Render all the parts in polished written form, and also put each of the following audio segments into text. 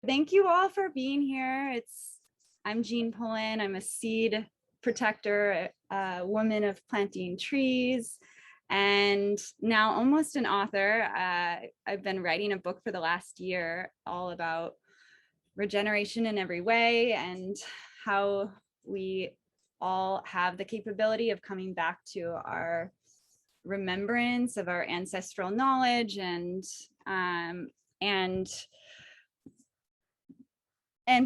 Thank you all for being here. I'm Jean Pullen. I'm a seed protector, a woman of planting trees, and now almost an author. I've been writing a book for the last year all about regeneration in every way and how we all have the capability of coming back to our remembrance of our ancestral knowledge and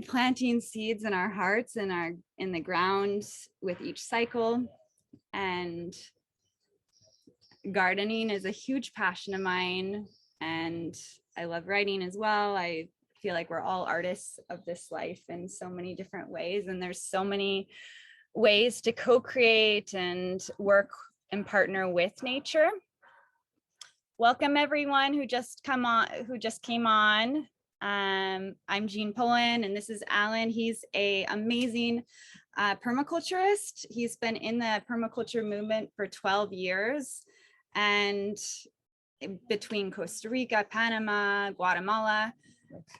planting seeds in our hearts and in the ground with each cycle. And gardening is a huge passion of mine, and I love writing as well. I feel like we're all artists of this life in so many different ways, and there's so many ways to co-create and work and partner with nature. Welcome everyone who just came on. I'm Jean Pullen, and this is Alan. He's an amazing permaculturist. He's been in the permaculture movement for 12 years, and between Costa Rica, Panama, Guatemala,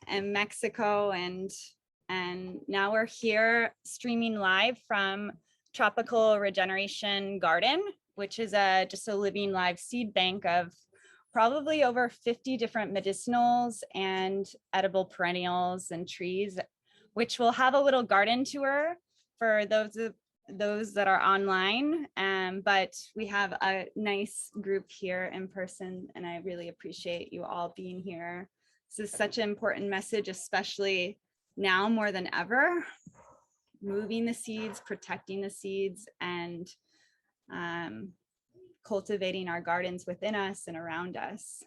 and Mexico, and now we're here streaming live from Tropical Regeneration Garden, which is just a living live seed bank of probably over 50 different medicinals and edible perennials and trees, which will have a little garden tour for those that are online. But we have a nice group here in person, and I really appreciate you all being here. This is such an important message, especially now more than ever, moving the seeds, protecting the seeds, and cultivating our gardens within us and around us.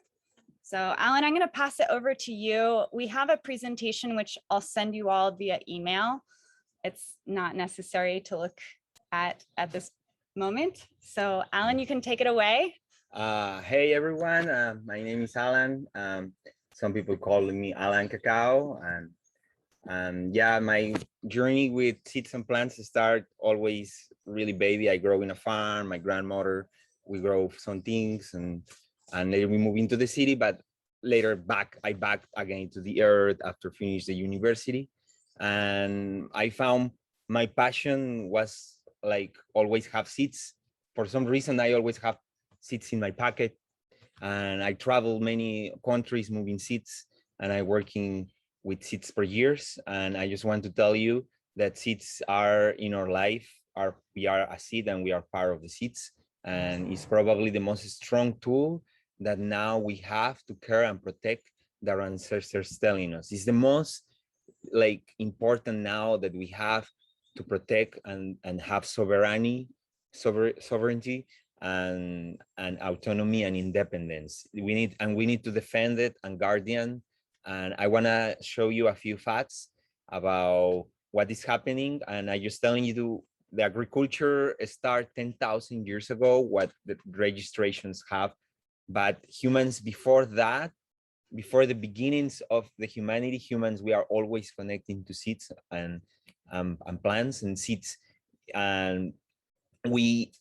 So Alan, I'm going to pass it over to you. We have a presentation which I'll send you all via email. It's not necessary to look at this moment. So Alan, you can take it away. Hey everyone, my name is Alan. Some people call me Alan Cacao, and yeah, my journey with seeds and plants start always really baby. I grow in a farm. My grandmother, we grow some things, and later we move into the city, but later I back again to the earth after finish the university. And I found my passion was like always have seeds. For some reason, I always have seeds in my pocket, and I travel many countries moving seeds, and I working with seeds for years. And I just want to tell you that seeds are in our life. We are a seed, and we are part of the seeds. And it's probably the most strong tool that now we have to care and protect that our ancestors telling us. It's the most like important now that we have to protect and have sovereignty and autonomy and independence. We need to defend it and guardian. And I want to show you a few facts about what is happening. And I just telling you the agriculture started 10,000 years ago, what the registrations have. But humans before that, before the beginnings of the humans, we are always connecting to seeds and plants and seeds. And we,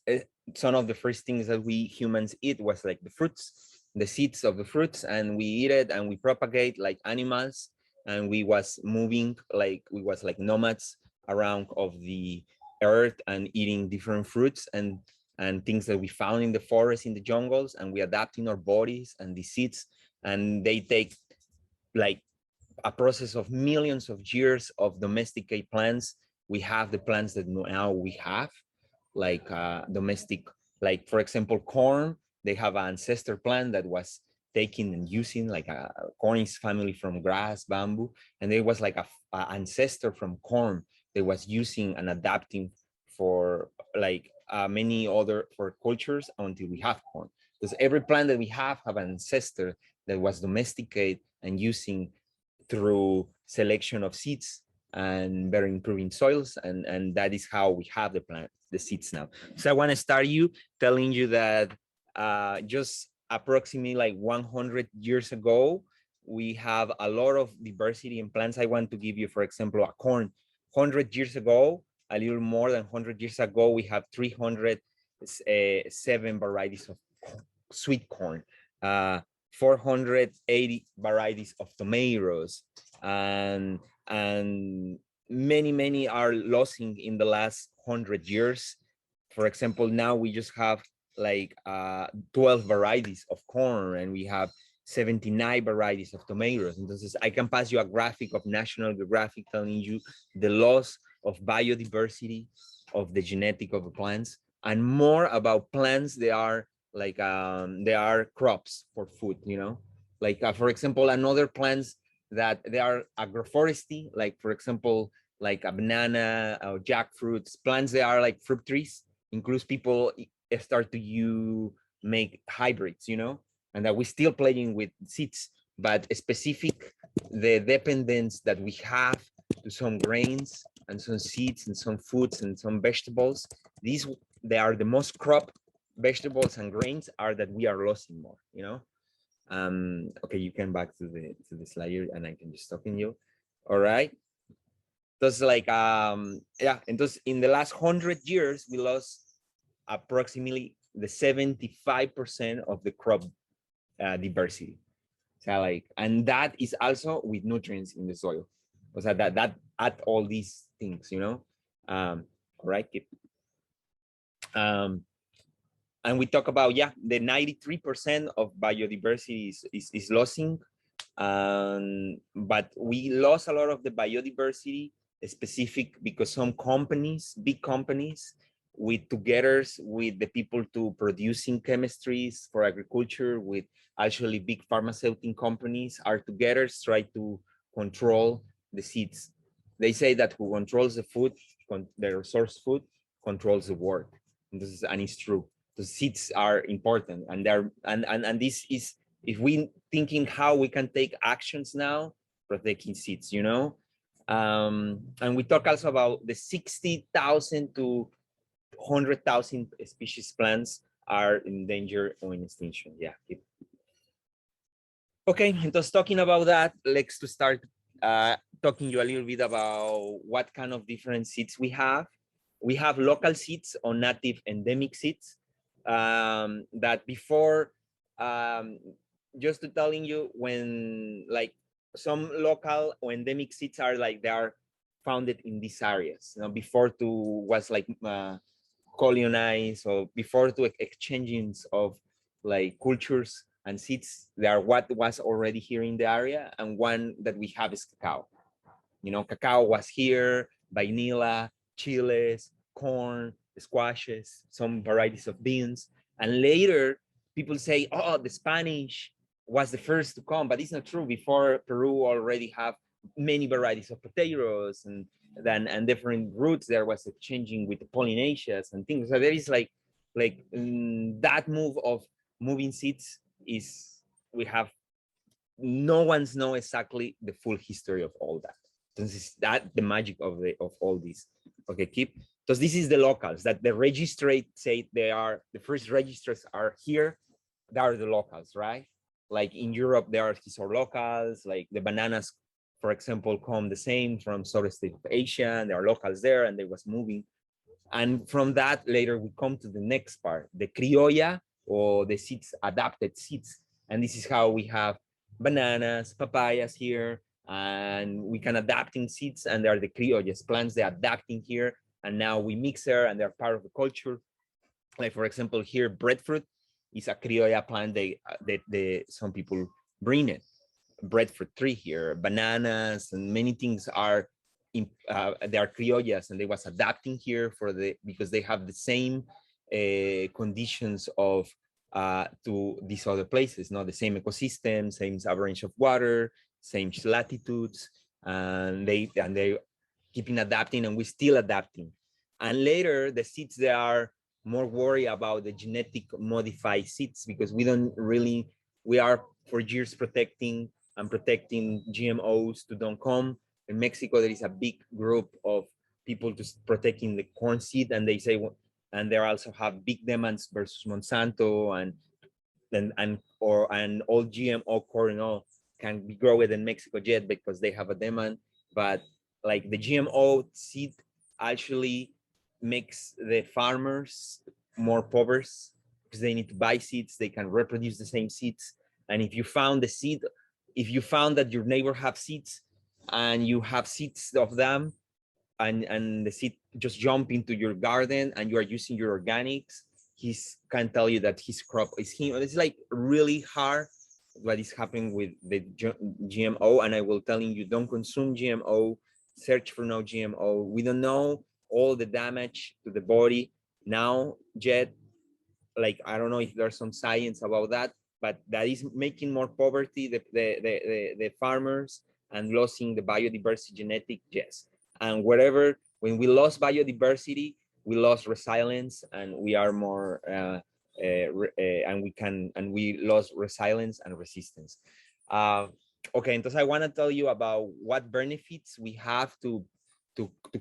some of the first things that we humans eat was like the fruits, the seeds of the fruits, and we eat it and we propagate like animals. And we was moving like nomads around of the earth and eating different fruits and things that we found in the forest, in the jungles, and we adapting our bodies and the seeds. And they take like a process of millions of years of domesticate plants. We have the plants that now we have, like domestic, like for example, corn. They have an ancestor plant that was taken and using like a corn is family from grass, bamboo, and there was like a ancestor from corn that was using and adapting for like many other for cultures until we have corn. Because every plant that we have an ancestor that was domesticated and using through selection of seeds and better improving soils, and that is how we have the seeds now. So I want to start you telling you that just approximately like 100 years ago, we have a lot of diversity in plants. I want to give you, for example, a corn. 100 years ago, a little more than 100 years ago, we have 307 varieties of sweet corn, 480 varieties of tomatoes, and many are losing in the last 100 years. For example, now we just have like 12 varieties of corn, and we have 79 varieties of tomatoes. Entonces, I can pass you a graphic of National Geographic telling you the loss of biodiversity of the genetic of the plants, and more about plants. They are like they are crops for food, you know, like for example, another plants that they are agroforestry, like for example, like a banana or jackfruits plants. They are like fruit trees. Includes people start to you make hybrids, you know, and that we're still playing with seeds, but specific the dependence that we have to some grains and some seeds and some foods and some vegetables. These they are the most crop vegetables and grains are that we are losing more, you know. Okay, you can back to the slide and I can just talk in you. All right. Entonces, like yeah, entonces in the last 100 years we lost approximately the 75% of the crop diversity. So like, and that is also with nutrients in the soil. So that add all these things, you know. All right. And we talk about, yeah, the 93% of biodiversity is losing. But we lost a lot of the biodiversity specific because some companies, big companies, with together with the people to producing chemistries for agriculture, with actually big pharmaceutical companies are together try to control the seeds. They say that who controls the food, the resource food, controls the world. And it's true. The seeds are important, and they're and this is, if we thinking how we can take actions now protecting seeds, you know. And we talk also about the 60,000 to 100,000 species plants are in danger or in extinction. Yeah. Okay, entonces talking about that, let's to start talking you a little bit about what kind of different seeds we have. We have local seeds or native endemic seeds that before, just to telling you, when like some local or endemic seeds are like they are founded in these areas, you know, before to was like colonized, or before to exchangings of like cultures and seeds. They are what was already here in the area. And one that we have is cacao. You know, cacao was here, vanilla, chiles, corn, squashes, some varieties of beans. And later people say, oh, the Spanish was the first to come, but it's not true. Before, Peru already have many varieties of potatoes, and different roots. There was exchanging with the Polynesians and things. So there is like that move of moving seeds is, we have, no one's know exactly the full history of all that. This is that the magic of all this. Okay, keep. So this is the locals that the registrate say they are the first registers are here. They are the locals, right? Like in Europe, there are locals. Like the bananas, for example, come the same from Southeast Asia, and there are locals there, and they was moving. And from that, later we come to the next part, the criolla, or the seeds, adapted seeds. And this is how we have bananas, papayas here, and we can adapting seeds, and they are the criollas plants. They're adapting here, and now we mix her, and they're part of the culture. Like for example, here breadfruit is a criolla plant. They some people bring it. Breadfruit tree here, bananas, and many things are they are criollas, and they was adapting here for because they have the same conditions of to these other places, not the same ecosystem, same average of water, same latitudes, and they keeping adapting, and we're still adapting. And later the seeds, they are more worried about the genetic modified seeds, because we are for years protecting GMOs to don't come. In Mexico, there is a big group of people just protecting the corn seed, and they say, and they also have big demands versus Monsanto and all GMO corn all can be grown in Mexico yet because they have a demand. But like the GMO seed actually makes the farmers more poor because they need to buy seeds. They can reproduce the same seeds. And if you found that your neighbor have seeds, and you have seeds of them, and the seed just jump into your garden, and you are using your organics, he can tell you that his crop is him. It's like really hard what is happening with the GMO. And I will tell you, don't consume GMO, search for no GMO. We don't know all the damage to the body now yet. Like, I don't know if there's some science about that, but that is making more poverty, the farmers, and losing the biodiversity genetic, yes. And wherever, when we lost biodiversity, we lost resilience, and we are more and we lost resilience and resistance. Okay, entonces I want to tell you about what benefits we have to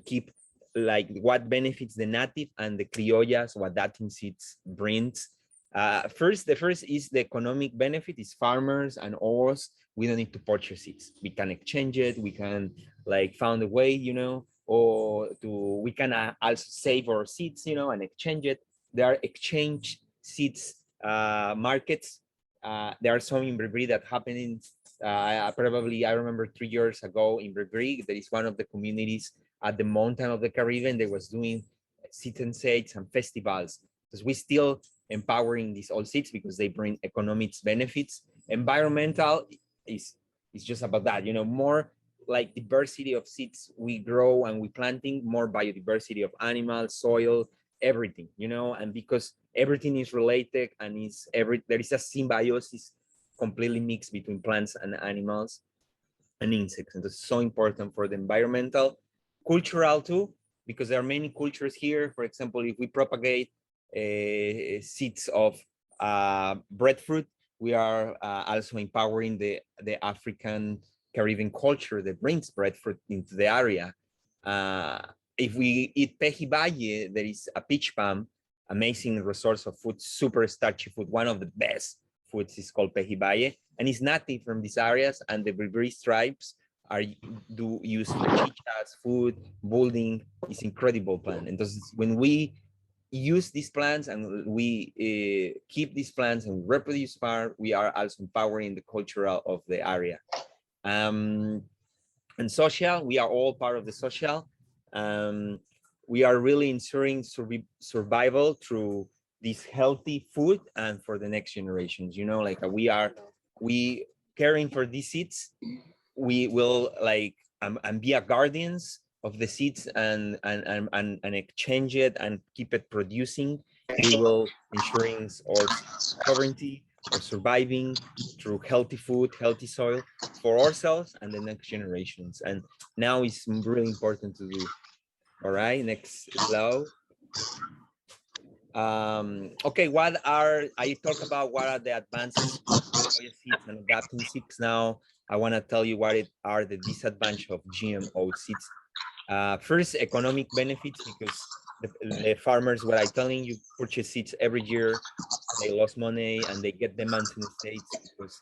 keep, like what benefits the native and the criollas, what that in seeds brings. The first is the economic benefit is farmers and us. We don't need to purchase seeds. We can exchange it. We can like found a way, or we can also save our seeds, and exchange it. There are exchange seeds markets. There are some in Breadfruit that happening. Probably I remember 3 years ago in Breadfruit, there is one of the communities at the mountain of the Caribbean. They was doing seeds and sales and festivals, because we still empowering these old seeds because they bring economic benefits. Environmental is just about that, more like diversity of seeds we grow and we planting, more biodiversity of animals, soil, everything, and because everything is related and there is a symbiosis completely mixed between plants and animals and insects, and it's so important for the environmental. Cultural too, because there are many cultures here. For example, if we propagate seeds of breadfruit, we are also empowering the African Caribbean culture that brings breadfruit into the area. If we eat pejibaye, there is a peach palm, amazing resource of food, super starchy food. One of the best foods is called pejibaye, and it's native from these areas. And the Breadfruit tribes do use for chichas, food, building. It's incredible plant. And when we use these plants and we keep these plants and reproduce far, we are also empowering the cultural of the area. And social, we are all part of the social. We are really ensuring survival through this healthy food and for the next generations. Like we caring for these seeds. We will like and be a guardians of the seeds and exchange it and keep it producing. We will ensuring our sovereignty or surviving through healthy food, healthy soil for ourselves and the next generations. And now it's really important to do. All right, next slide. Okay, I talk about what are the advances of seeds and adapting seeds. Now I want to tell you what are the disadvantages of GMO seeds. First, economic benefits, because the farmers, what I'm telling you, purchase seeds every year, they lost money and they get demands in the States because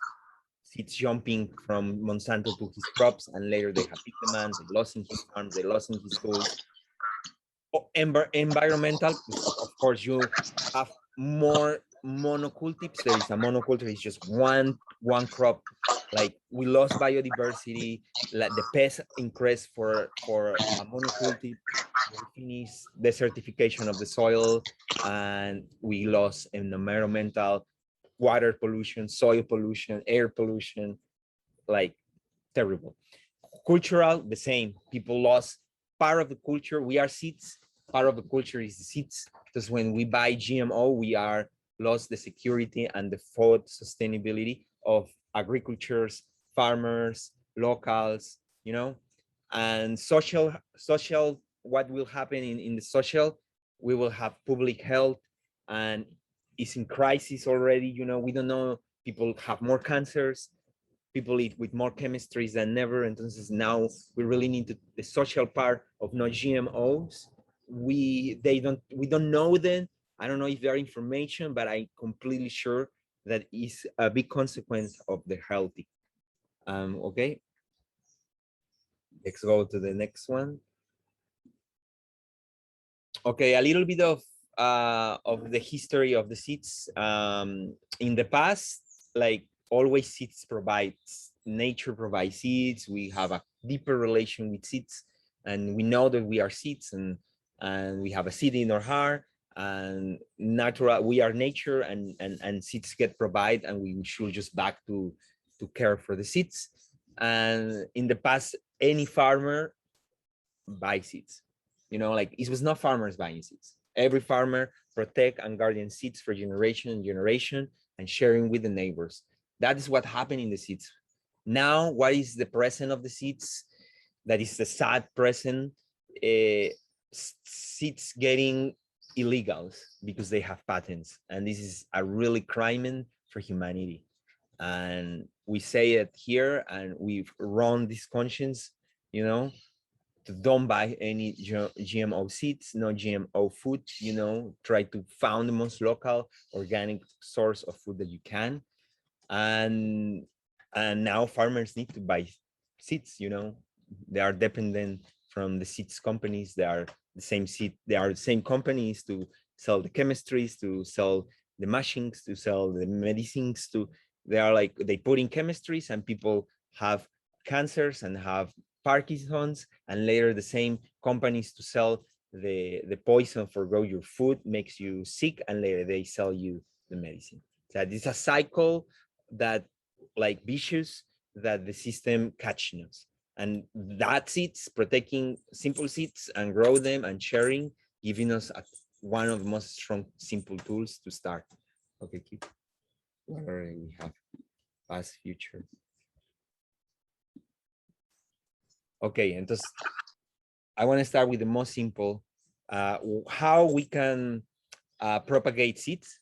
seeds jumping from Monsanto to his crops, and later they have big demands, they lost in his farms, they lost in his schools. Environmental, of course, you have more monocultives. There is a monoculture, it's just one crop. Like we lost biodiversity, like the pest increased for a monocultive. We finished desertification of the soil, and we lost environmental, water pollution, soil pollution, air pollution, like terrible. Cultural, the same. People lost part of the culture. We are seeds. Part of the culture is the seeds. Because when we buy GMO, we are lost the security and the food sustainability of agricultures, farmers, locals, and social, what will happen in the social, we will have public health, and it's in crisis already. We don't know, people have more cancers, people eat with more chemistries than ever. And now we really need the social part of no GMOs. We don't know them. I don't know if there are information, but I'm completely sure that is a big consequence of the healthy. Okay, let's go to the next one. Okay, a little bit of the history of the seeds. In the past, like always, seeds provides, nature provides seeds. We have a deeper relation with seeds, and we know that we are seeds, and we have a seed in our heart, and natural, we are nature, and seeds get provided, and we should just back to care for the seeds. And in the past, any farmer buy seeds, like it was not farmers buying seeds. Every farmer protect and guardian seeds for generation and generation, and sharing with the neighbors. That is what happened in the seeds. Now, what is the present of the seeds? That is the sad present. Seeds getting illegals because they have patents, and this is a really crime for humanity. And we say it here, and we've run this conscience, to don't buy any GMO seeds, no GMO food, try to find the most local organic source of food that you can. And now farmers need to buy seeds, they are dependent from the seeds companies. They are the same seed, they are the same companies to sell the chemistries, to sell the machines, to sell the medicines, they are like, they put in chemistries, and people have cancers and have Parkinson's, and later the same companies to sell the poison for grow your food makes you sick, and later they sell you the medicine. So it's a cycle that, like vicious, that the system catching us. And that seeds, protecting simple seeds and grow them and sharing, giving us one of the most strong, simple tools to start. Okay, keep. Where we have past, future. Okay, entonces I want to start with the most simple, how we can propagate seeds.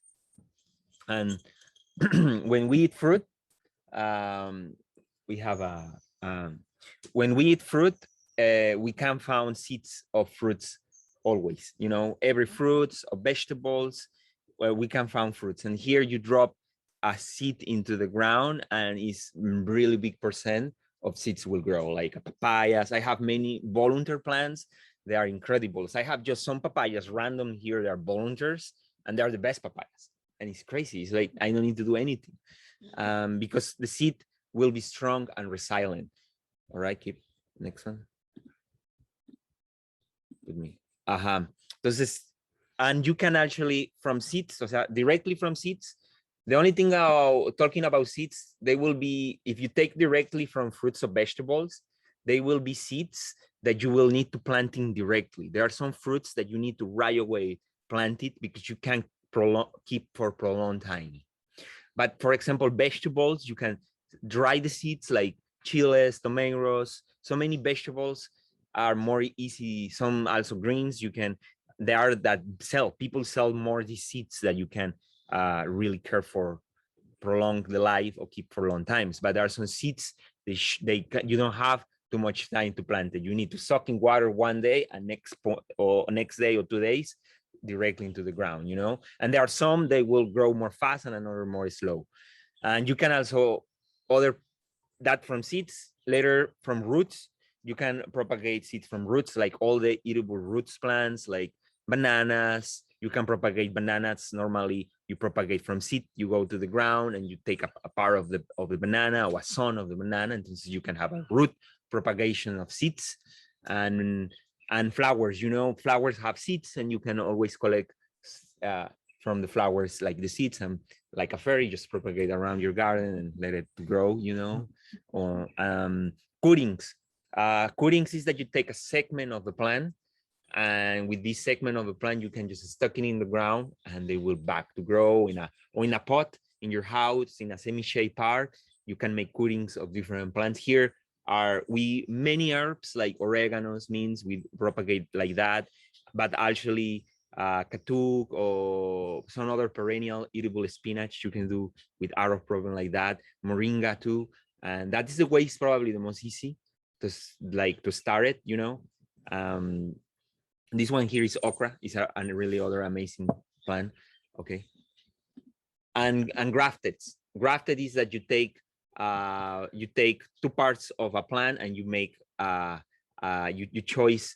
And when we eat fruit, we have when we eat fruit, we can find seeds of fruits always, every fruits or vegetables, we can find fruits. And here you drop a seed into the ground, and it's really big percent of seeds will grow, like papayas. I have many volunteer plants. They are incredible. So I have just some papayas random here. They are volunteers, and they are the best papayas. And it's crazy. It's like I don't need to do anything, because the seed will be strong and resilient. All right, keep next one with me. Entonces, and you can actually from seeds, o sea, directly from seeds. The only thing talking about seeds, they will be, if you take directly from fruits or vegetables, they will be seeds that you will need to plant in directly. There are some fruits that you need to right away plant it because you can't keep for prolonged time. But for example, vegetables, you can dry the seeds, like chiles, tomatoes. So many vegetables are more easy. Some also greens, they are that people sell more these seeds that you can really care for, prolong the life or keep for long times. But there are some seeds you don't have too much time to plant it. You need to soak in water one day, and next day or 2 days directly into the ground, And there are some they will grow more fast and another more slow. And you can also that from seeds, later from roots. You can propagate seeds from roots, like all the eatable roots plants, like bananas. You can propagate bananas. Normally, you propagate from seed. You go to the ground and you take a part of the banana or a son of the banana, and so you can have a root propagation of seeds. And flowers. Flowers have seeds, and you can always collect from the flowers, like the seeds, and like a fairy, just propagate around your garden and let it grow. Or cuttings. Cuttings is that you take a segment of the plant, and with this segment of the plant, you can just stuck it in the ground, and they will back to grow in a pot in your house, in a semi-shade part. You can make cuttings of different plants. Here are many herbs like oreganos, means we propagate like that, but actually katuk or some other perennial eatable spinach you can do with arrow problem like that, moringa too. And that is the way it's probably the most easy to start it. This one here is okra. It's a really other amazing plant. Okay. And grafted is that you take 2 parts of a plant and you make you choose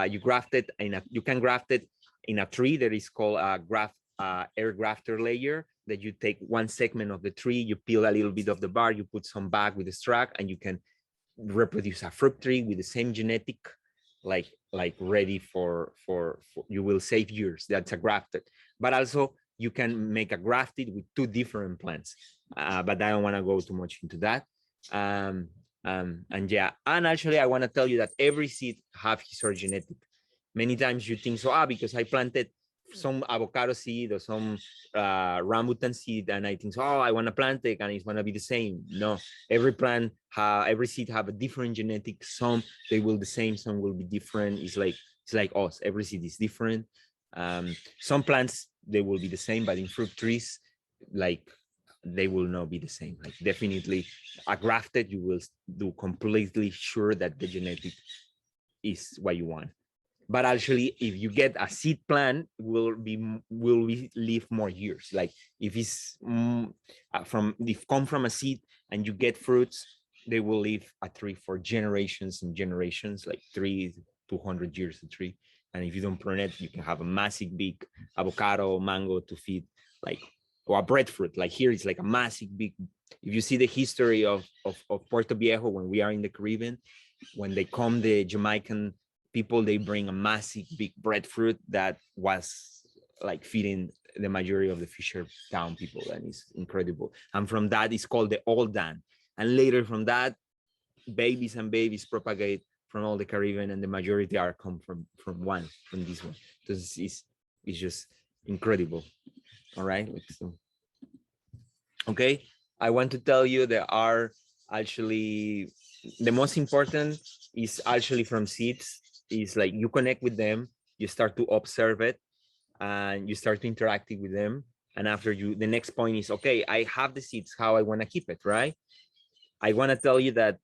you graft it you can graft it in a tree that is called a air grafter layer, that you take one segment of the tree, you peel a little bit of the bark, you put some back with the strap, and you can reproduce a fruit tree with the same genetic, like ready for you will save years. That's a grafted. But also you can make a grafted with two different plants. But I don't want to go too much into that. And yeah, and actually I want to tell you that every seed have his own genetic. Many times you think so, because I planted some avocado seed or some rambutan seed, and I think so, I want to plant it and it's going to be the same. No, every plant, every seed have a different genetic. Some they will the same, some will be different. It's like us. Every seed is different. Some plants they will be the same, but in fruit trees, like they will not be the same. Like definitely, a grafted you will do completely sure that the genetic is what you want. But actually, if you get a seed plant, will live more years. Like if it's if come from a seed and you get fruits, they will live a tree for generations and generations, like 200 years a tree. And if you don't prune it, you can have a massive big avocado, mango to feed, like, or a breadfruit. Like here, it's like a massive big. If you see the history of Puerto Viejo, when we are in the Caribbean, when they come, the Jamaican people, they bring a massive big breadfruit that was like feeding the majority of the fisher town people, and it's incredible. And from that, it's called the Old Dan. And later from that, babies and babies propagate from all the Caribbean, and the majority are come from this one. So it's just incredible. All right. So, okay. I want to tell you there are actually the most important is actually from seeds. Is like you connect with them, you start to observe it, and you start to interacting with them. And after you, the next point is, okay, I have the seeds, how I want to keep it, right? I want to tell you that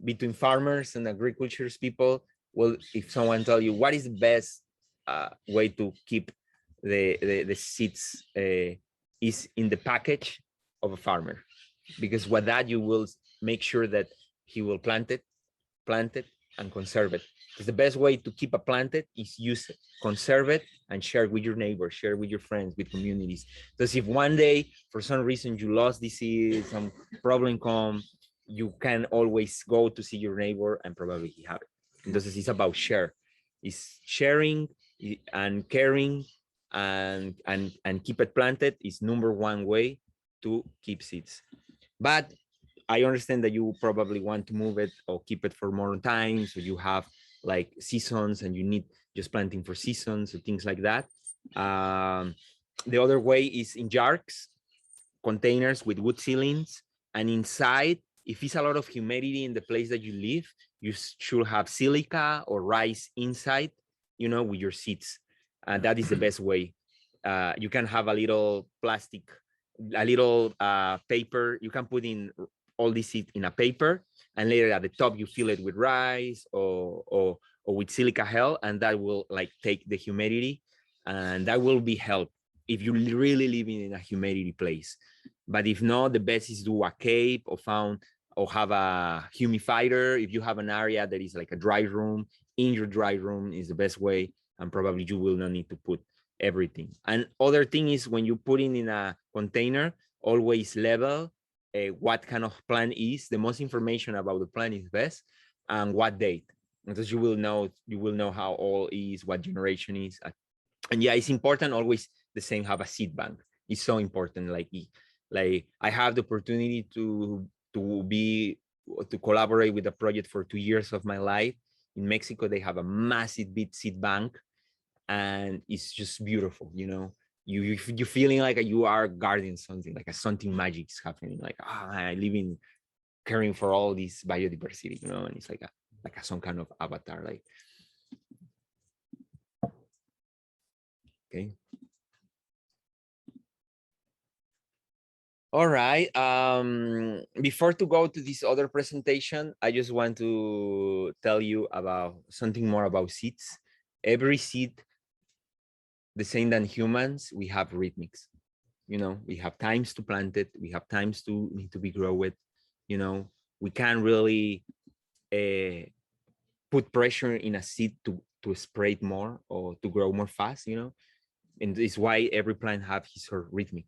between farmers and agriculture people, well, if someone tell you what is the best way to keep the seeds is in the package of a farmer, because with that you will make sure that he will plant it and conserve it. Because the best way to keep a planted is use it, conserve it, and share it with your neighbors, share it with your friends, with communities. Because if one day, for some reason, you lost disease, some problem come, you can always go to see your neighbor and probably he have it. Entonces it's about share. It's sharing and caring and keep it planted is number one way to keep seeds. But I understand that you probably want to move it or keep it for more time. So you have like seasons and you need just planting for seasons or things like that. The other way is in jars, containers with wood ceilings. And inside, if it's a lot of humidity in the place that you live, you should have silica or rice inside, with your seeds. And that is the best way. You can have a little plastic, a little paper. You can put in all this seed in a paper, and later at the top you fill it with rice or with silica gel, and that will like take the humidity, and that will be help if you really living in a humidity place. But if not, the best is do a cave or have a humidifier. If you have an area that is like a dry room, in your dry room is the best way, and probably you will not need to put everything. And other thing is when you put it in a container, always label what kind of plant is. The most information about the plant is best, and what date, because you will know how old is, what generation is. And yeah, it's important always the same, have a seed bank. It's so important. Like I have the opportunity to collaborate with a project for 2 years of my life. In Mexico, they have a massive big seed bank, and it's just beautiful. You're feeling like you are guarding something, like something magic is happening. Like I live in caring for all this biodiversity, and it's like some kind of avatar. Like, okay. All right. Before to go to this other presentation, I just want to tell you about something more about seeds. Every seed, the same than humans, we have rhythmics. We have times to plant it. We have times to need to be grow it. We can't really put pressure in a seed to spread more or to grow more fast. And it's why every plant have his or rhythmic.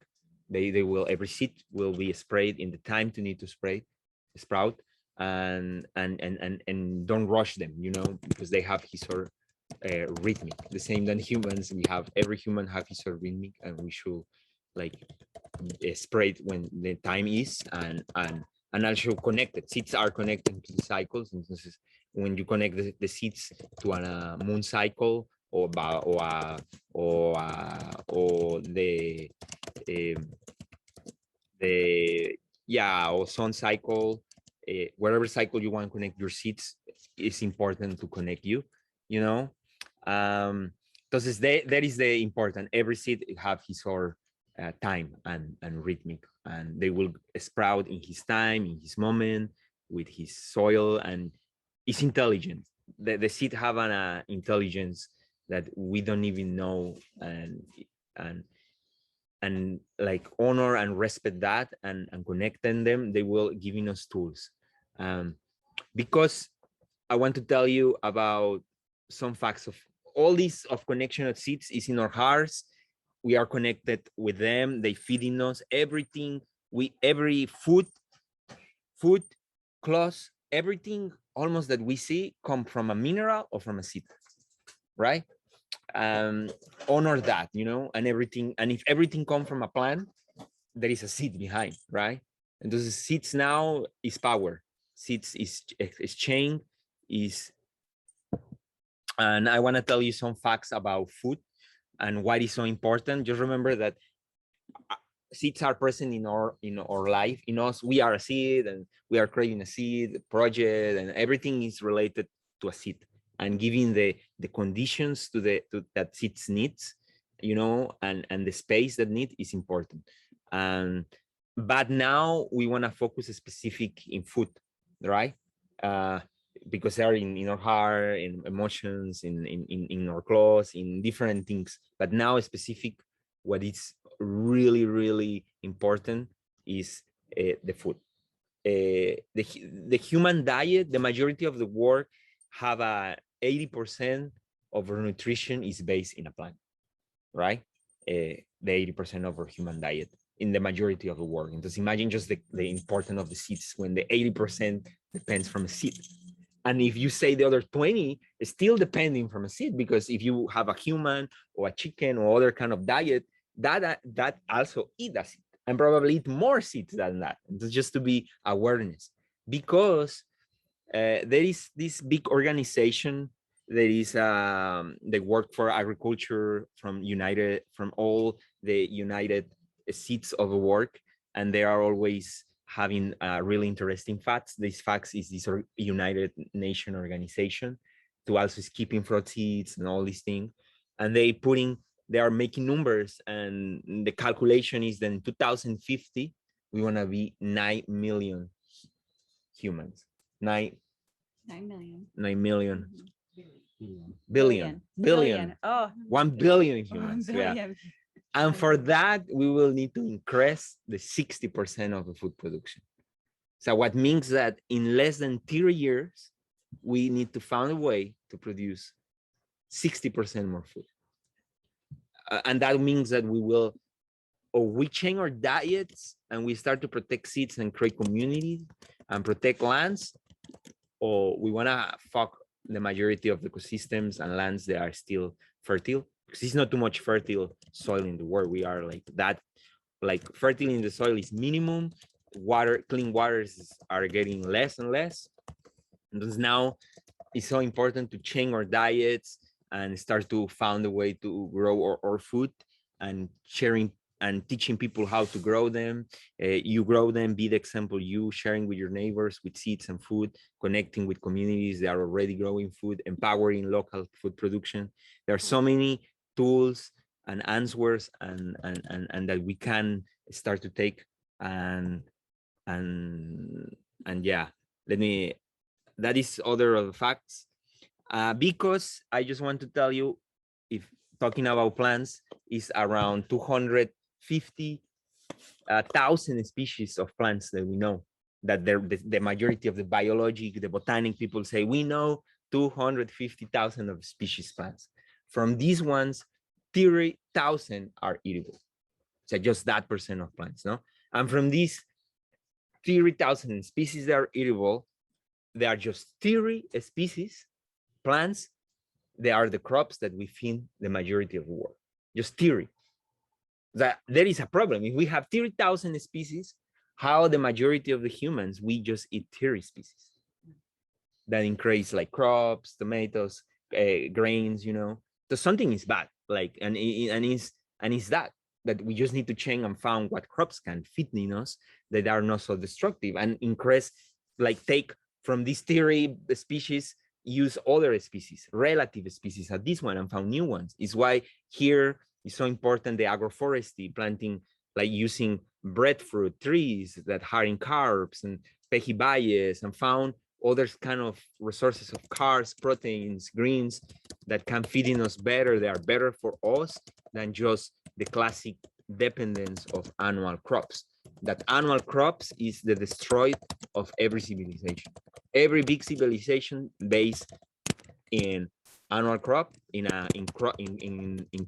They will, every seed will be sprayed in the time to need to sprout. and don't rush them, you know, because they have his or rhythmic, the same than humans. We have, every human have his or rhythmic, and we should like spread when the time is, and also connected. Seeds are connected to the cycles. Entonces, when you connect the seeds to a moon cycle or the yeah, or sun cycle, whatever cycle you want to connect your seeds, it's important to connect you know. Entonces that is the important. Every seed have his or time and rhythmic, and they will sprout in his time, in his moment, with his soil, and it's intelligent. The seed have an intelligence that we don't even know, and and like honor and respect that, and connecting them, they will giving us tools. Because I want to tell you about some facts of all this of connection of seeds is in our hearts. We are connected with them. They feeding us everything. Every food, clothes, everything almost that we see come from a mineral or from a seed, right? Honor that, you know, and everything. And if everything comes from a plant, there is a seed behind, right? And those seeds now is power. Seeds is change, is. And I want to tell you some facts about food and why it's so important. Just remember that seeds are present in our life. In us, we are a seed, and we are creating a seed project, and everything is related to a seed, and giving the conditions to that seeds needs, you know, and the space that need is important. But now we want to focus specific in food, right? Because they are in our heart, in emotions, in our clothes, in different things. But now specific, what is really important is the food. The human diet, the majority of the world have a 80% of our nutrition is based in a plant, right? The 80% of our human diet in the majority of the world. And just imagine just the importance of the seeds when the 80% depends from a seed. And if you say the other 20 is still depending from a seed, because if you have a human or a chicken or other kind of diet, that also eat a seed, and probably eat more seeds than that. And just to be awareness, because there is this big organization. There is the work for agriculture from all the United Seeds of Work, and they are always having really interesting facts. These facts is this United Nation organization to also keeping fraud seeds and all these things, and they are making numbers, and the calculation is that in 2050 we want to be 9 million humans. 9 million. 9 million. Billion. Oh, 1 billion humans. 1 billion. Yeah. And for that, we will need to increase the 60% of the food production. So what means that in less than 30 years, we need to find a way to produce 60% more food. And that means that we change our diets and we start to protect seeds and create communities and protect lands, or we want to fuck the majority of the ecosystems and lands that are still fertile, because it's not too much fertile soil in the world. We are like that, like fertile in the soil is minimum. Clean waters are getting less and less. And now it's so important to change our diets and start to find a way to grow our food, and sharing and teaching people how to grow them. You grow them, be the example, you sharing with your neighbors with seeds and food, connecting with communities that are already growing food, empowering local food production. There are so many tools and answers and that we can start to take, and yeah, that is other of the facts. Because I just want to tell you, if talking about plants, is around 250,000 species of plants that we know, that the majority of the biology, the botanic people say, we know 250,000 of species plants. From these ones, 30,000 are eatable. So just that percent of plants, no? And from these 30,000 species that are eatable, There are just theory species, plants. They are the crops that we feed the majority of the world. Just theory. That there is a problem. If we have 30,000 species, how the majority of the humans, we just eat theory species that increase like crops, tomatoes, grains, you know. So something is bad. Like, and it's that we just need to change and find what crops can fit in us that are not so destructive and increase, like take from this theory species, use other species, relative species at this one and found new ones. Is why here is so important the agroforestry, planting, like using breadfruit trees that are in carbs and pejibayes, and found other kind of resources of carbs, proteins, greens that can feed in us better. They are better for us than just the classic dependence of annual crops. That annual crops is the destroy of every civilization. Every big civilization based in annual crop, in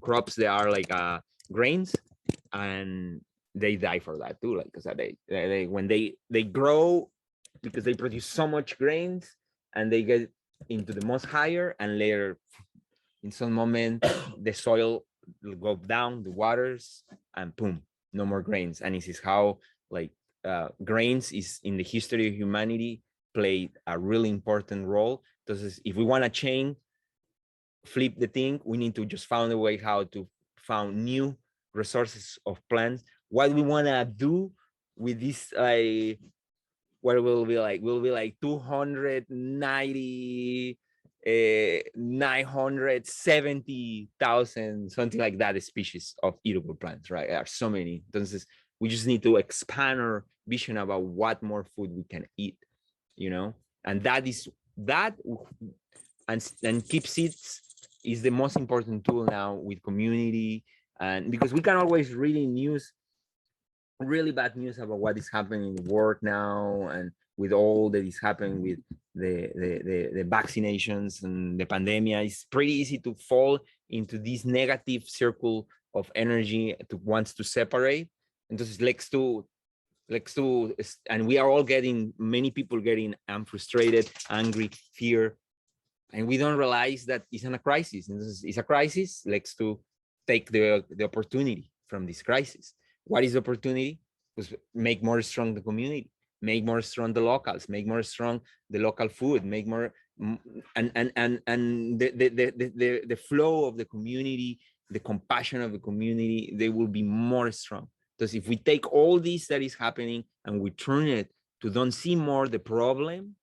crops that are like grains, and they die for that too. Like, because they when they grow, because they produce so much grains and they get into the most higher, and later in some moment the soil will go down, the waters, and boom, no more grains. And this is how like grains is in the history of humanity played a really important role. Because if we want to change, flip the thing, we need to just find a way how to find new resources of plants. What we want to do with this, what will be like, 290 970,000, something like that, species of eatable plants, right? There are so many. Entonces, we just need to expand our vision about what more food we can eat, you know. And that is that, and keep seeds is the most important tool now with community. And because we can always read in news really bad news about what is happening in the world now, and with all that is happening with the vaccinations and the pandemic, it's pretty easy to fall into this negative circle of energy to wants to separate. And this and we are all getting, many people getting frustrated, angry, fear, and we don't realize that it's in a crisis. And it's a crisis. Let's to take the opportunity from this crisis. What is the opportunity? Was make more strong the community, make more strong the locals, make more strong the local food, make more and the flow of the community, the compassion of the community, they will be more strong. Because if we take all this that is happening and we turn it to don't see more the problem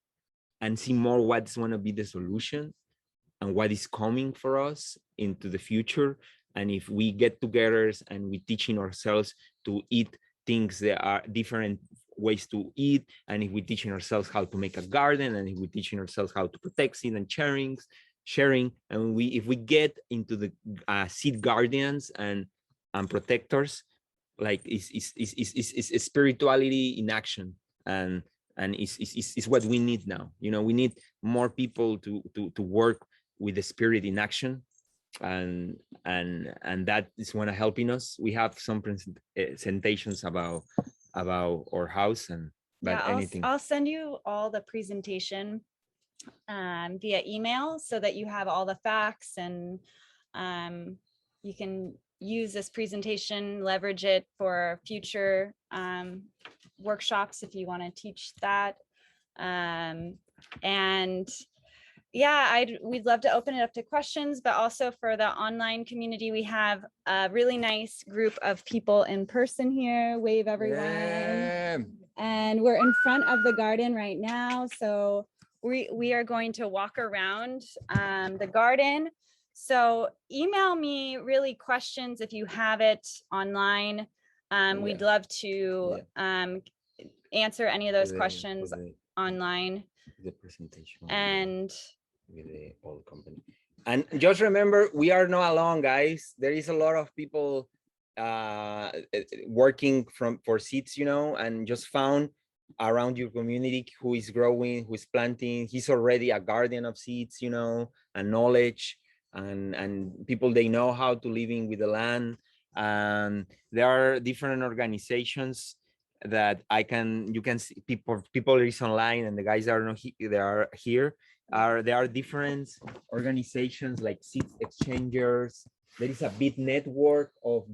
and see more what's going to be the solution and what is coming for us into the future. And if we get together and we teaching ourselves to eat things that are different ways to eat, and if we teaching ourselves how to make a garden, and if we teaching ourselves how to protect seed and sharing, and if we get into the seed guardians and protectors, like is spirituality in action, and is what we need now. You know, we need more people to work with the spirit in action, and that is one of helping us. We have some presentations about our house, and but yeah, anything. I'll send you all the presentation via email so that you have all the facts, and you can use this presentation, leverage it for future workshops if you want to teach that. And yeah, we'd love to open it up to questions, but also for the online community, we have a really nice group of people in person here. Wave, everyone. Yeah. And we're in front of the garden right now. So we are going to walk around the garden. So email me really questions if you have it online. We'd love to answer any of those questions online. The presentation and with the old company. And just remember, we are not alone, guys. There is a lot of people working for seeds, you know, and just found around your community who is growing, who is planting. He's already a guardian of seeds, you know, and knowledge, and people, they know how to live in with the land. And there are different organizations that you can see people is online, and the guys that are not they are here. There are different organizations like seed exchangers. There is a big network of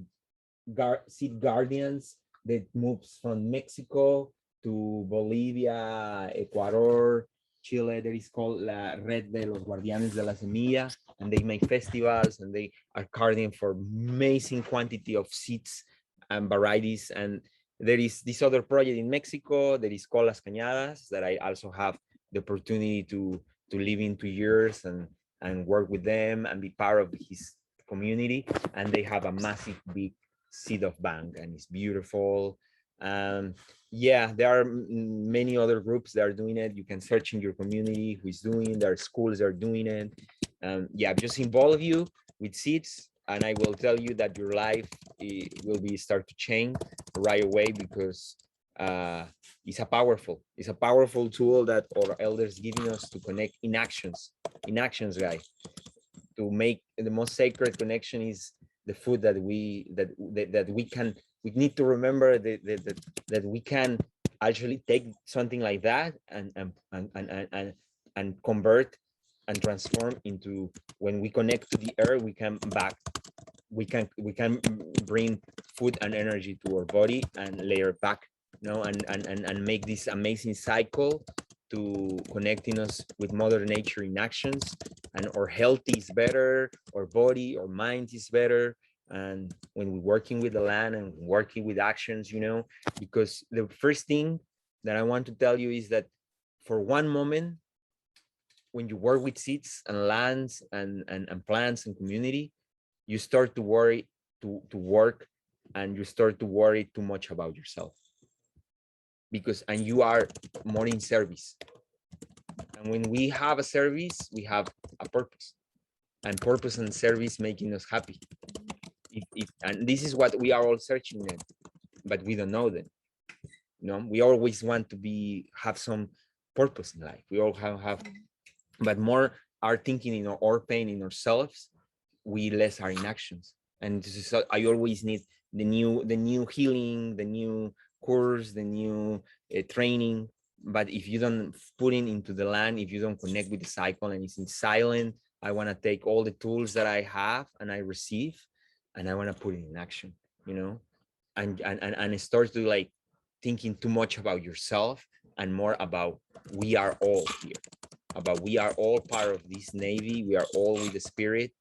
seed guardians that moves from Mexico to Bolivia, Ecuador, Chile. There is called La Red de los Guardianes de la Semilla, and they make festivals, and they are guarding for amazing quantity of seeds and varieties. And there is this other project in Mexico that is called Las Cañadas that I also have the opportunity to live in 2 years and work with them and be part of his community. And they have a massive big seed of bank, and it's beautiful. Yeah, there are many other groups that are doing it. You can search in your community who is doing. There are schools that are doing it. Yeah, just involve you with seeds, and I will tell you that your life will be start to change right away, because it's a powerful tool that our elders giving us to connect in actions, guy. To make the most sacred connection is the food that we need to remember that we can actually take something like that and convert and transform into, when we connect to the earth, we can bring food and energy to our body and layer back, and make this amazing cycle to connecting us with Mother Nature in actions. And our health is better, our body, our mind is better. And when we're working with the land and working with actions, because the first thing that I want to tell you is that for one moment, when you work with seeds and lands and plants and community, you start to worry to work, and you start to worry too much about yourself, and you are more in service. And when we have a service, we have a purpose, and purpose and service making us happy. And this is what we are all searching in, but we don't know them. We always want to have some purpose in life. We all have, but more are thinking in our pain in ourselves. We less are in actions. And this is, I always need the new healing, the new course, the new training. But if you don't put it into the land, if you don't connect with the cycle and it's in silent, I want to take all the tools that I have and I receive, and I want to put it in action, and start to thinking too much about yourself and more about we are all here, about we are all part of this Navy. We are all with the spirit.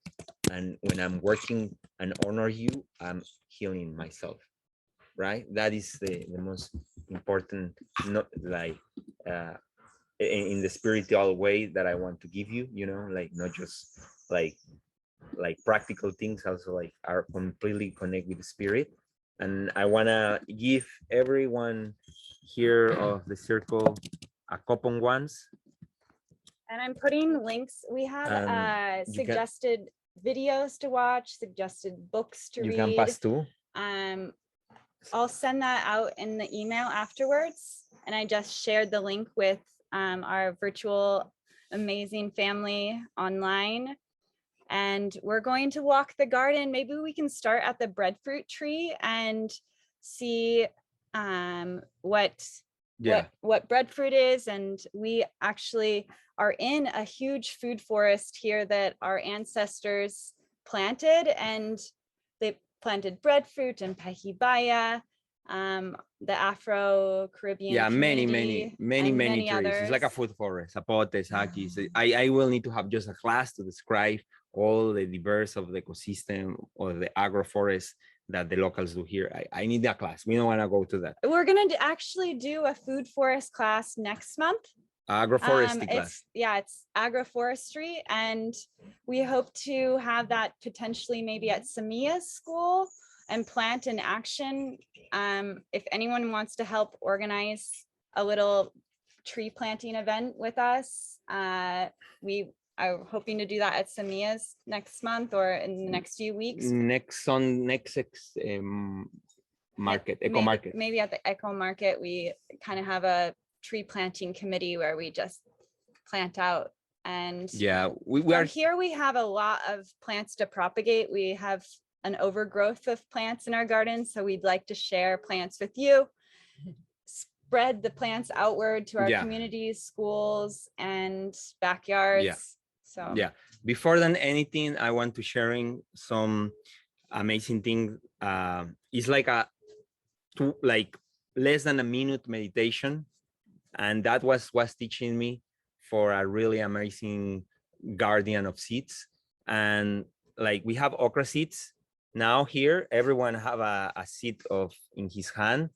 And when I'm working and honor you, I'm healing myself, right? That is the most important, not in the spiritual way that I want to give you, not just like practical things, also are completely connect with the spirit. And I want to give everyone here of the circle a coupon once. And I'm putting links. We have suggested videos to watch, suggested books to read. You can pass too. I'll send that out in the email afterwards. And I just shared the link with our virtual amazing family online. And we're going to walk the garden. Maybe we can start at the breadfruit tree and see what breadfruit is. And we actually are in a huge food forest here that our ancestors planted, and they planted breadfruit and pahibaya, the Afro-Caribbean many trees. Others. It's like a food forest, zapotes, hakis. I will need to have just a class to describe all the diverse of the ecosystem or the agroforest that the locals do here. I need that class. We don't want to go to that. We're going to actually do a food forest class next month. Agroforestry class. It's agroforestry, and we hope to have that potentially maybe at Samia's school and Plant in Action. If anyone wants to help organize a little tree planting event with us, we are hoping to do that at Samia's next month or in the next few weeks. Next market, Eco Market. Maybe at the Eco Market, we kind of have a tree planting committee where we just plant out. And we are here. We have a lot of plants to propagate. We have an overgrowth of plants in our garden, so we'd like to share plants with you. spread the plants outward to our Yeah. communities, schools, and backyards. Yeah. So Yeah. Before than anything, I want to sharing some amazing thing. It's like like less than a minute meditation, and that was teaching me for a really amazing guardian of seeds. And like we have okra seeds now here. Everyone have a seed of in his hand.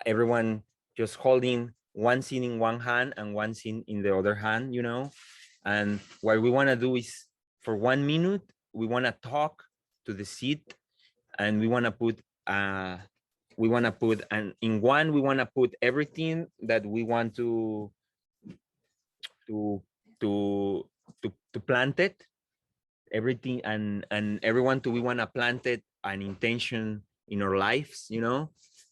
Everyone just holding one seed in one hand and one seed in the other hand, you know. And what we want to do is for 1 minute, we want to talk to the seed, and we want to put and in one we want to put everything that we want to to to plant it, everything, and everyone to we want to plant it an intention in our lives, you know.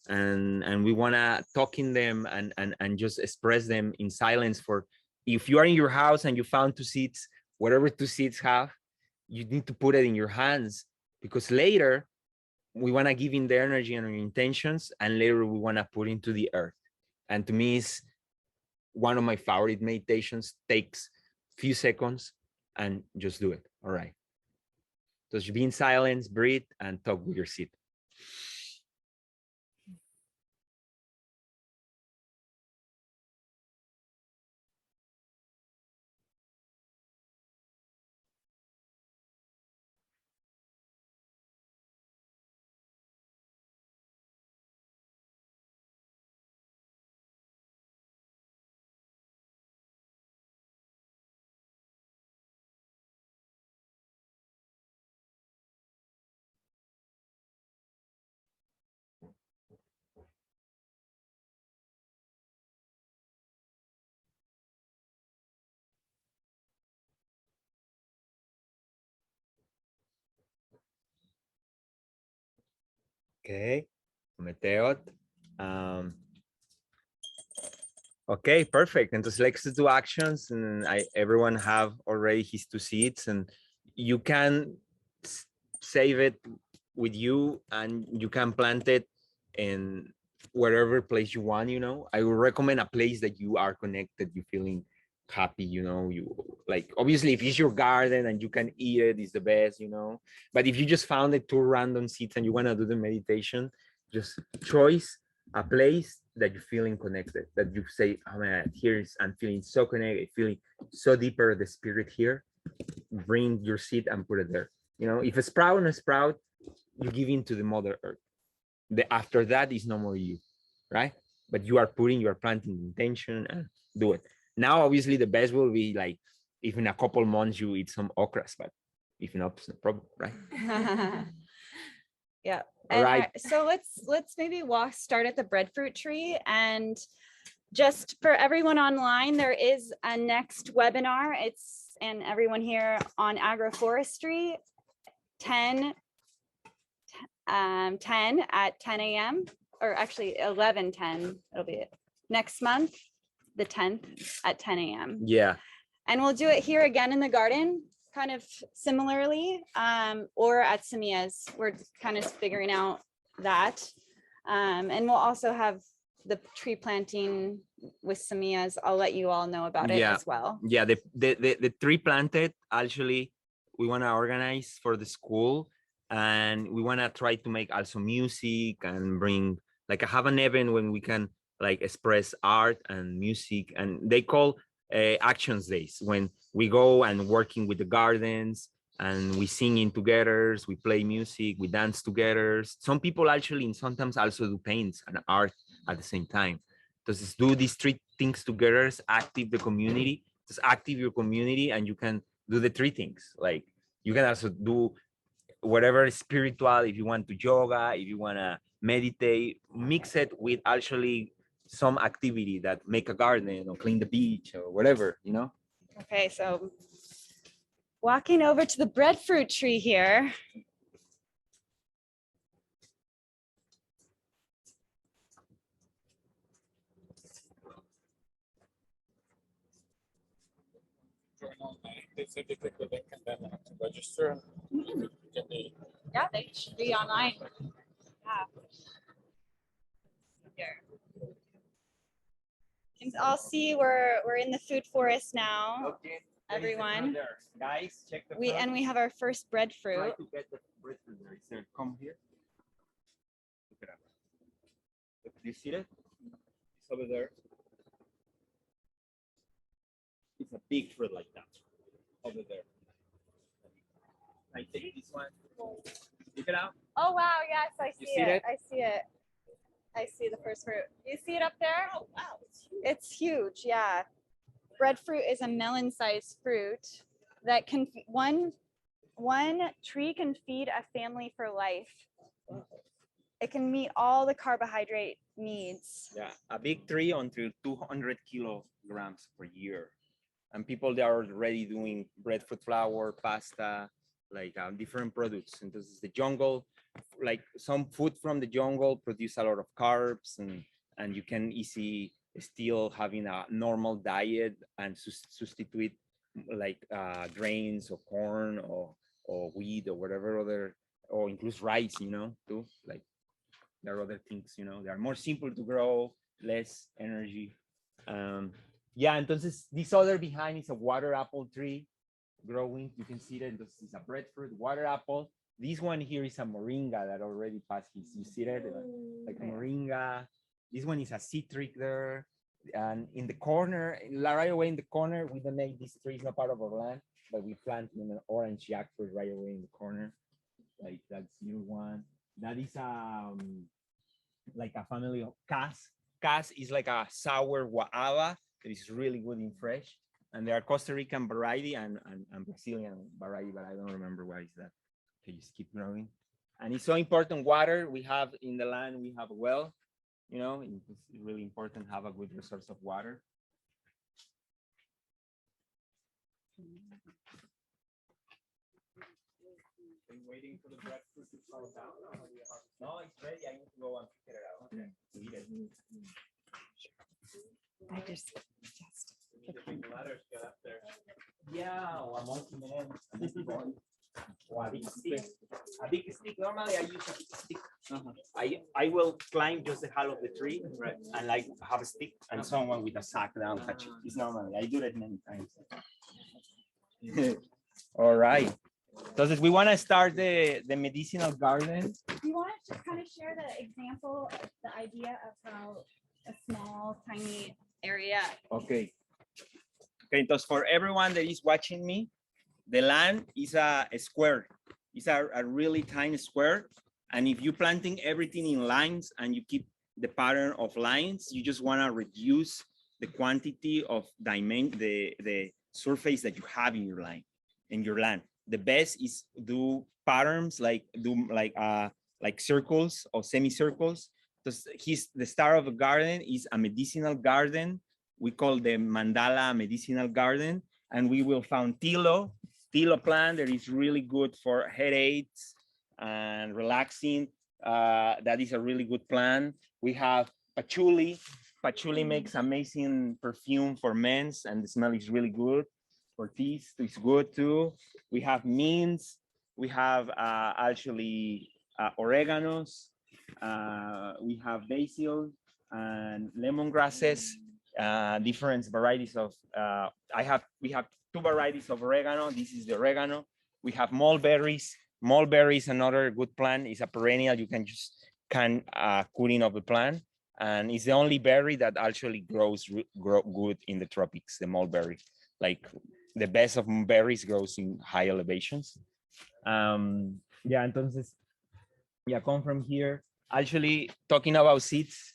And we want to talk in them and just express them in silence. For if you are in your house and you found two seeds, whatever two seeds have, you need to put it in your hands, because later we want to give in the energy and our intentions, and later we want to put into the earth. And to me, it's one of my favorite meditations. Takes few seconds and just do it. All right. Just be in silence, breathe, and talk with your seed. Okay, Meteot. Okay, perfect. And just let's do actions, and everyone have already his two seeds, and you can save it with you, and you can plant it in wherever place you want. You know, I would recommend a place that you are connected, you feeling happy. You know, you like obviously if it's your garden and you can eat it, is the best. You know, but if you just found it two random seeds and you want to do the meditation, just choice a place that you're feeling connected, that you say, oh man, here's I'm feeling so connected, feeling so deeper the spirit here. Bring your seed and put it there. You know, if a sprout and a sprout, you give into the mother earth. The after that is no more you, right? But you are planting intention and do it. Now, obviously, the best will be like if in a couple months you eat some okras, but if not, it's no problem, right? Yeah. All right. So let's maybe start at the breadfruit tree. And just for everyone online, there is a next webinar. And everyone here on agroforestry, 10 at 10 a.m. or actually 11:10. It'll be next month, the 10th at 10 a.m. Yeah. And we'll do it here again in the garden, kind of similarly, or at Samia's. We're kind of figuring out that. And we'll also have the tree planting with Samia's. I'll let you all know about it as well. Yeah, the tree planted, actually, we want to organize for the school, and we want to try to make also music and bring, like, I have an event when we can like express art and music, and they call actions days, when we go and working with the gardens, and we singing together, we play music, we dance together. Some people actually sometimes also do paints and art at the same time. Just do these three things together, active the community, just active your community, and you can do the three things. Like you can also do whatever is spiritual, if you want to yoga, if you want to meditate, mix it with actually some activity that make a garden or clean the beach or whatever, you know? Okay, so walking over to the breadfruit tree here. They said they click the link and then register. Yeah, they should be online. Yeah. Here. You can all see we're in the food forest now. Okay. Everyone. Guys, check the We have our first breadfruit. Try to get the breadfruit there. Is there? Come here. Look it up. Look, do you see it? It's over there. It's a big fruit like that. Over there. I take this one. Look it out. Oh wow, yes, I You see see it. that? I see it. I see the first fruit. You see it up there? Oh wow, it's huge. Yeah. Breadfruit is a melon-sized fruit that can one tree can feed a family for life. It can meet all the carbohydrate needs. Yeah, a big tree until 200 kilograms per year. And people they are already doing breadfruit flour, pasta, like different products. And this is the jungle, like some food from the jungle produce a lot of carbs, and you can easily still having a normal diet and substitute like grains or corn or wheat or whatever other, or includes rice, too. Like there are other things, they are more simple to grow, less energy. Yeah, entonces this other behind is a water apple tree growing. You can see that this is a breadfruit, water apple. This one here is a moringa that already passed his, you see that? Like moringa. This one is a citric there. And in the corner, right away in the corner, we donate this tree, it's not part of our land, but we plant an orange jackfruit right away in the corner. Like that's new one. That is like a family of cas. Cas is like a sour guava that is really good in fresh. And there are Costa Rican variety and Brazilian variety, but I don't remember what is that. Okay, just keep growing. And it's so important, water we have in the land, we have a well, it's really important to have a good resource of water. Are you waiting for the breadfruit to fall down? No, it's ready. I need to go and pick it out. Okay. Eat it. I just The big ladders get up there. Yeah, or a monkey man. Or a big stick. A big stick. Normally, I use a big stick. I will climb just the half of the tree, right, and like have a stick and someone with a sack down touch it. It's normally I do that many times. All right. Entonces, we want to start the medicinal garden. You want to just kind of share the example of the idea of how a small, tiny area. Okay. Okay, entonces for everyone that is watching me, the land is a square. It's a really tiny square. And if you're planting everything in lines and you keep the pattern of lines, you just want to reduce the quantity of the surface that you have in your line, in your land. The best is do patterns like circles or semicircles. The start of a garden is a medicinal garden. We call the mandala medicinal garden, and we will find tilo plant that is really good for headaches and relaxing. That is a really good plant. We have patchouli. Patchouli makes amazing perfume for men, and the smell is really good. For teeth, it's good too. We have mints. We have actually oreganos. We have basil and lemongrasses. Different varieties of. We have two varieties of oregano. This is the oregano. We have mulberries. Mulberries, another good plant, is a perennial. You can just cutting of the plant, and it's the only berry that actually grows good in the tropics. The mulberry, like the best of berries, grows in high elevations. Yeah, entonces, yeah, come from here. Actually, talking about seeds.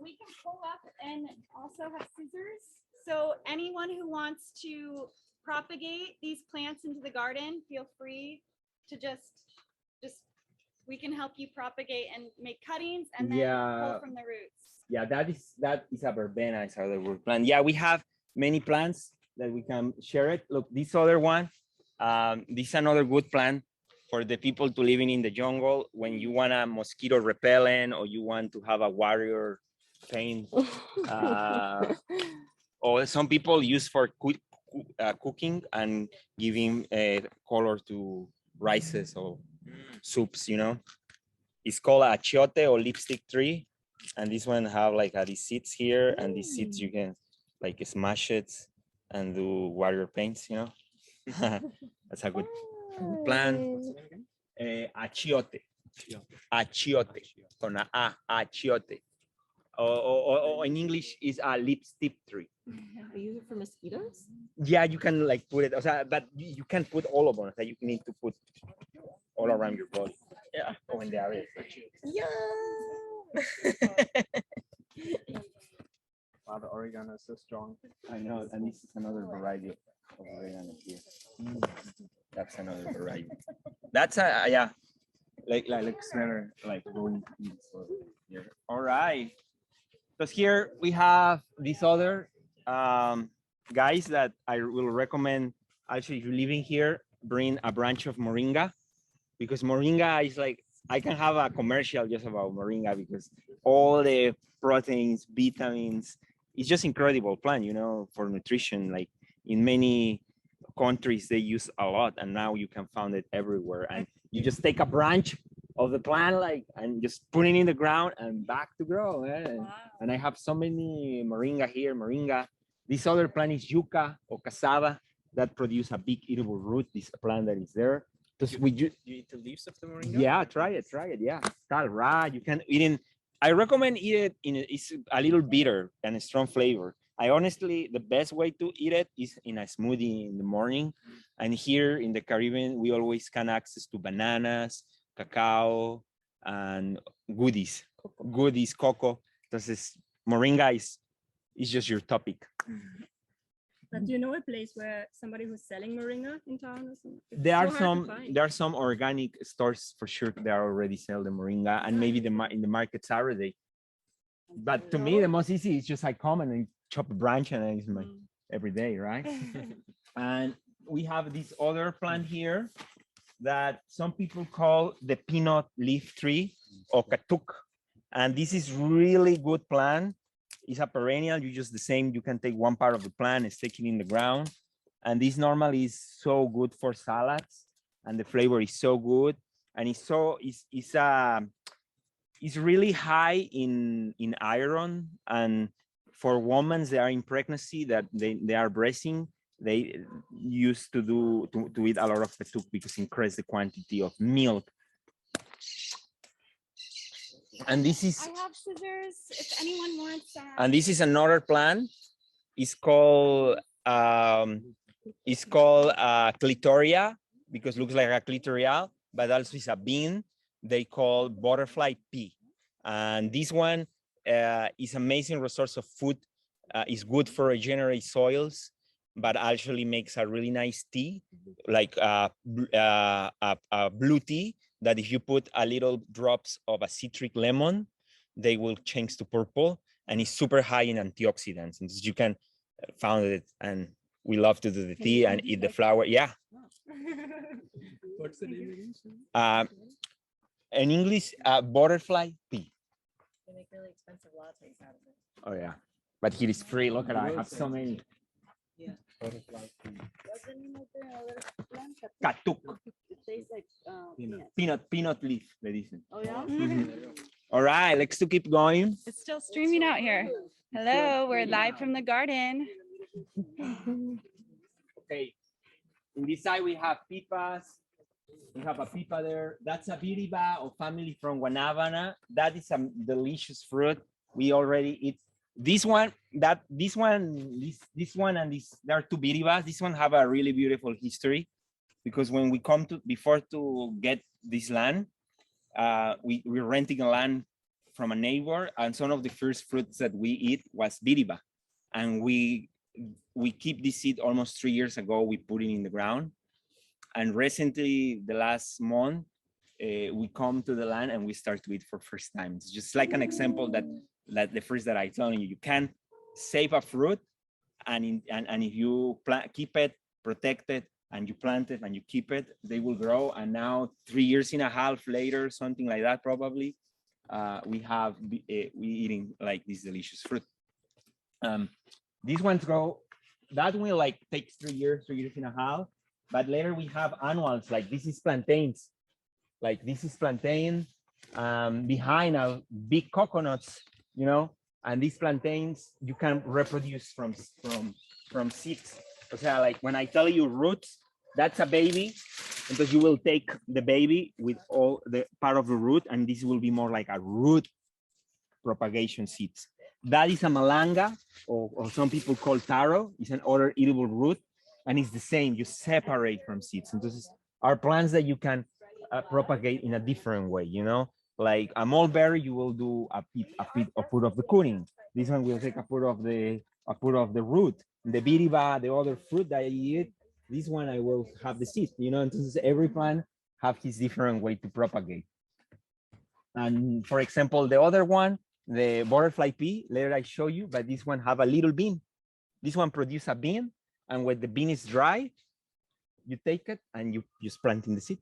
We can pull up and also have scissors. So anyone who wants to propagate these plants into the garden, feel free to just we can help you propagate and make cuttings and then pull from the roots. Yeah, that is a verbena, is our word plant. Yeah, we have many plants that we can share it. Look, this other one, this is another good plant for the people to living in the jungle when you want a mosquito repellent or you want to have a warrior paint. Or some people use for cooking and giving color to rices or soups, It's called a achiote or lipstick tree. And this one have like these seeds here, and these seeds you can like smash it and do water paints, you know. That's a good plant. Achiote. Achiote. Con a achiote. Or in English is a lipstick tree. I use it for mosquitoes. Yeah, you can like put it, but you can't put all of them. You need to put all around your body. Yeah, when they are Yeah. Wow, the oregano is so strong. I know, and this is another variety of oregano here. That's another variety. That's a yeah, like smeller, like going here. All right. Because here we have these other guys that I will recommend. Actually, if you're living here, bring a branch of Moringa, because Moringa is like, I can have a commercial just about Moringa because all the proteins, vitamins, it's just incredible plant, you know, for nutrition. Like in many countries, they use a lot, and now you can find it everywhere. And you just take a branch of the plant, like, and just put it in the ground and back to grow. Wow. And I have so many Moringa here, Moringa. This other plant is yucca or cassava that produce a big eatable root. This plant that is there. Because you eat the leaves of the moringa? Yeah, try it. Yeah, tal right. You can eat in. I recommend eat it in. It's a little bitter and a strong flavor. I honestly, the best way to eat it is in a smoothie in the morning. And here in the Caribbean, we always can access to bananas, cacao, and goodies, cocoa. Entonces, Moringa is just your topic. But do you know a place where somebody who's selling moringa in town or something? There are some organic stores for sure that are already sell the moringa, and maybe in the market Saturday. But to me, the most easy is just I come and I chop a branch and I use my every day, right? And we have this other plant here that some people call the peanut leaf tree or katuk. And this is really good plant. It's a perennial. You just the same. You can take one part of the plant and stick it in the ground. And this normally is so good for salads, and the flavor is so good. And it's really high in iron. And for women that are in pregnancy, that they are breastfeeding, they used to eat a lot of petuk because it increases the quantity of milk. And this is. I have scissors if anyone wants that. And this is another plant. It's called clitoria because it looks like a clitorial, but also it's a bean they call butterfly pea. And this one is amazing resource of food. It's good for regenerate soils, but actually makes a really nice tea, like a blue tea, that if you put a little drops of a citric lemon, they will change to purple, and it's super high in antioxidants. And you can found it, and we love to do the tea and eat the flower. Yeah. What's the name again? In English, butterfly pea. They make really expensive lattes out of it. Oh yeah, but here is free. Look at I have so many. Yeah. Butterfly pea. What's the name of the other plant? Katuk. It tastes like Peanut leaf, they dicen. Oh yeah. All right, let's keep going. It's still streaming out here. Hello, we're live from the garden. Okay, in this side we have pipas. We have a pipa there. That's a biriba or family from Guanabana. That is a delicious fruit. We already eat this one. This one, and this. There are two biribas. This one have a really beautiful history, because when we come to before to get this land, we're renting a land from a neighbor, and some of the first fruits that we eat was biriba, and we keep this seed almost 3 years ago. We put it in the ground, and recently, the last month, we come to the land and we start to eat for first time. It's just like an example that the fruits that I tell you, you can save a fruit, and if you keep it, protect it, and you plant it and you keep it, they will grow. And now 3 years and a half later, something like that, probably, we eating like this delicious fruit. These ones grow. That will like takes 3 years and a half. But later we have annuals, like this is plantains. Like this is plantain, behind are big coconuts, you know, and these plantains you can reproduce from seeds. O sea, like when I tell you roots, that's a baby, because you will take the baby with all the part of the root, and this will be more like a root propagation seeds. That is a malanga, or some people call taro. It's an other eatable root, and it's the same. You separate from seeds. And this are plants that you can propagate in a different way. You know, like a mulberry, you will do a foot of the cuttings. This one will take a foot of the root. The biriba, the other fruit that I eat, this one I will have the seed. You know, and this is every plant have his different way to propagate. And for example, the other one, the butterfly pea, later I show you, but this one have a little bean. This one produce a bean, and when the bean is dry, you take it and you just plant in the seed.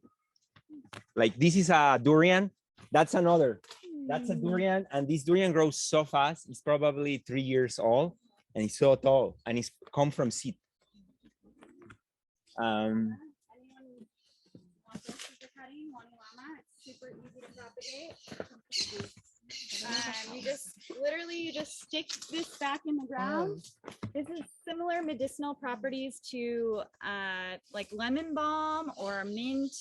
Like this is a durian, that's another. That's a durian, and this durian grows so fast. It's probably 3 years old, and it's so tall, and it's come from seed. Super easy to propagate. You just stick this back in the ground. This is similar medicinal properties to like lemon balm or mint.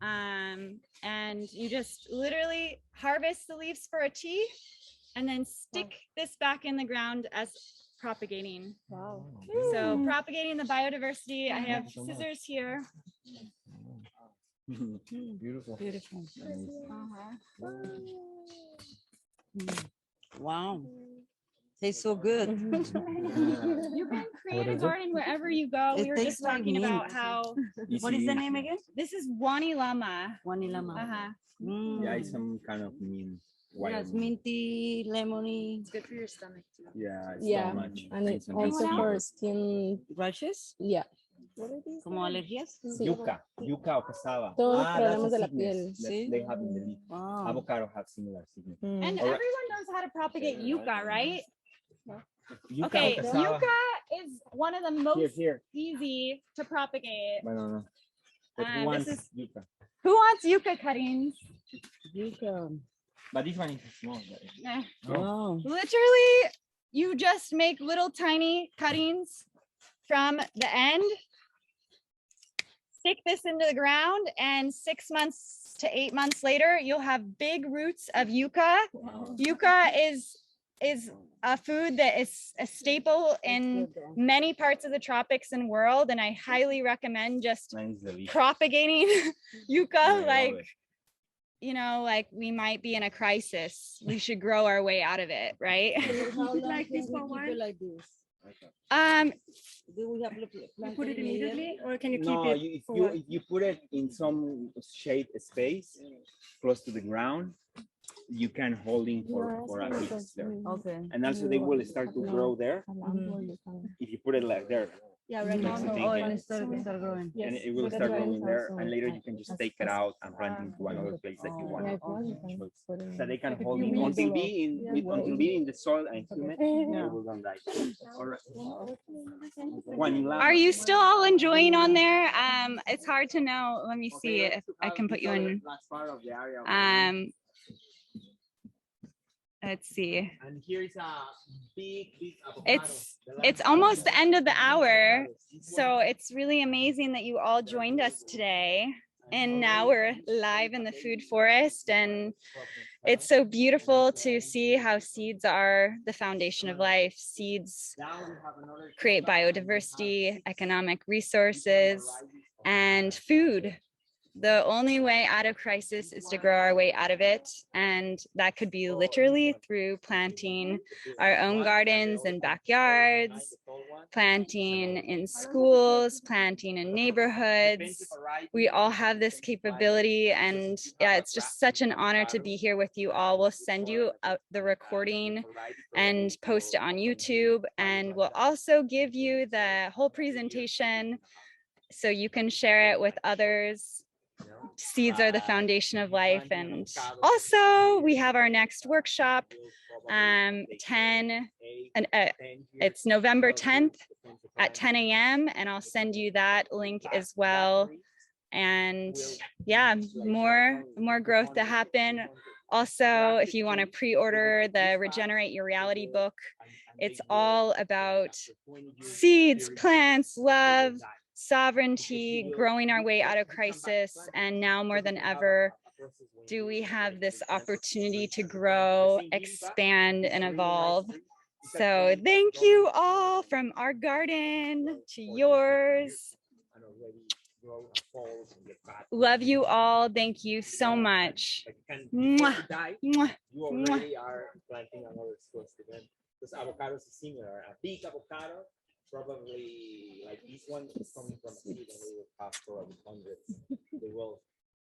And you just literally harvest the leaves for a tea and then stick this back in the ground as propagating. Wow. So propagating the biodiversity. I have scissors here. Beautiful. Beautiful. Wow. Tastes so good. You can create a garden wherever you go. We It were tastes just like talking mint. about how. What is the name again? This is Wani Lama. Vanilla. Yeah, it's some kind of mint. Yes, minty, lemony. It's good for your stomach too. Yeah, it's Yeah, so much. and it's some also good for flavor. skin. Rashes, Yeah. como alergias. Yuca or cassava. Todos los that's problemas a de la sickness piel. that Sí. they have in the leaf. Wow. Avocado have similar sickness. Mm. And Alright. everyone knows how to propagate yucca, right? Yuca Okay, or cassava. yucca is one of the most Here. easy to propagate. No. But who This wants is- yuca? Who wants yucca cuttings? But this one is small. Eh. Wow. Literally, you just make little tiny cuttings from the end, stick this into the ground, and 6 months to 8 months later, you'll have big roots of yucca. Yucca is a food that is a staple in many parts of the tropics and world, and I highly recommend just Mine is the leaf. propagating yucca. I love Like, it. you know, like we might be in a crisis. We should grow our way out of it, right? How long like this for a while? Like this. Do we have to You put it immediately, or can you keep No, it? if for you what? if you put it in some shade space close to the ground, you can hold it for a week there. Okay. And also they will start to grow there if you put it like there. Yeah, right That's now. the Oh, thing. and start growing. And it will start growing there, and later you can just take it out and plant into another place that you want. So they can hold it until be in the soil and humid, it will not die. All right. Are you still all enjoying on there? It's hard to know. Let me see if I can put you in. Let's see. And here is a big avocado. It's almost the end of the hour, so it's really amazing that you all joined us today. And now we're live in the food forest, and it's so beautiful to see how seeds are the foundation of life. Seeds create biodiversity, economic resources, and food. The only way out of crisis is to grow our way out of it. And that could be literally through planting our own gardens and backyards, planting in schools, planting in neighborhoods. We all have this capability. And yeah, it's just such an honor to be here with you all. We'll send you the recording and post it on YouTube. And we'll also give you the whole presentation so you can share it with others. Seeds are the foundation of life. And also we have our next workshop, it's November 10th at 10 a.m. and I'll send you that link as well. And yeah, more growth to happen. Also, if you want to pre-order the Regenerate Your Reality book, it's all about seeds, plants, love, sovereignty, growing our way out of crisis. And now more than ever, do we have this opportunity to grow, expand, and evolve. So thank you all, from our garden to yours. Love you all. Thank you so much. Mwah. Mwah. You already are planting another source to them. Because avocados is similar. A big avocado, probably like this one, is coming from a seed, and they will have probably hundreds. They will